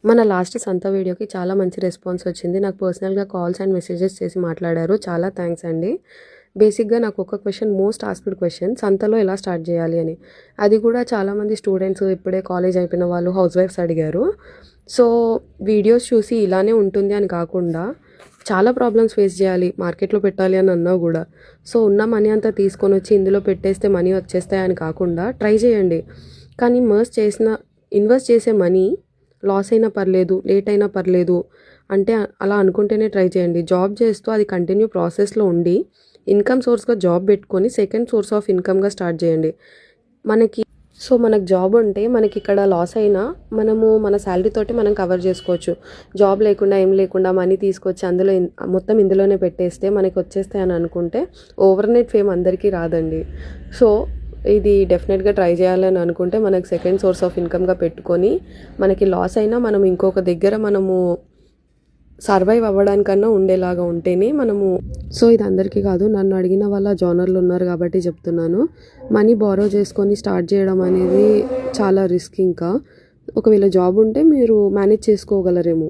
మన లాస్ట్ సంత వీడియోకి చాలా మంచి రెస్పాన్స్ వచ్చింది. నాకు పర్సనల్‌గా కాల్స్ అండ్ మెసేజెస్ చేసి మాట్లాడారు. చాలా థ్యాంక్స్ అండి. బేసిక్‌గా నాకు ఒక క్వెషన్, మోస్ట్ ఆస్క్డ్ క్వెషన్, సంతలో ఎలా స్టార్ట్ చేయాలి అని. అది కూడా చాలామంది స్టూడెంట్స్, ఇప్పుడే కాలేజ్ అయిపోయిన వాళ్ళు, హౌస్ వైఫ్స్ అడిగారు. సో వీడియోస్ చూసి ఇలానే ఉంటుంది అని కాకుండా చాలా ప్రాబ్లమ్స్ ఫేస్ చేయాలి మార్కెట్లో పెట్టాలి అని అన్నా కూడా. సో ఉన్న మనీ అంతా తీసుకొని వచ్చి ఇందులో పెట్టేస్తే మనీ వచ్చేస్తాయని కాకుండా ట్రై చేయండి. కానీ ఇన్వెస్ట్ చేసే మనీ లాస్ అయినా పర్లేదు, లేట్ అయినా పర్లేదు అంటే అలా అనుకుంటేనే ట్రై చేయండి. జాబ్ చేస్తూ అది కంటిన్యూ ప్రాసెస్లో ఉండి ఇన్కమ్ సోర్స్గా జాబ్ పెట్టుకొని సెకండ్ సోర్స్ ఆఫ్ ఇన్కమ్గా స్టార్ట్ చేయండి. మనకు జాబ్ ఉంటే మనకి ఇక్కడ లాస్ అయినా మనము మన శాలరీ తోటి మనం కవర్ చేసుకోవచ్చు. జాబ్ లేకుండా ఏం లేకుండా మనీ తీసుకొచ్చి అందులో మొత్తం ఇందులోనే పెట్టేస్తే మనకి వచ్చేస్తాయి అని అనుకుంటే ఓవర్నైట్ ఫేమ్ అందరికీ రాదండి. సో ఇది డెఫినెట్గా ట్రై చేయాలని అనుకుంటే మనకు సెకండ్ సోర్స్ ఆఫ్ ఇన్కమ్గా పెట్టుకొని మనకి లాస్ అయినా మనం ఇంకొక దగ్గర మనము సర్వైవ్ అవ్వడానికన్నా ఉండేలాగా ఉంటేనే మనము. సో ఇది అందరికీ కాదు, నన్ను అడిగిన వాళ్ళ జానర్లు ఉన్నారు కాబట్టి చెప్తున్నాను. మనీ బారో చేసుకొని స్టార్ట్ చేయడం అనేది చాలా రిస్క్. ఇంకా ఒకవేళ జాబ్ ఉంటే మీరు మేనేజ్ చేసుకోగలరేమో.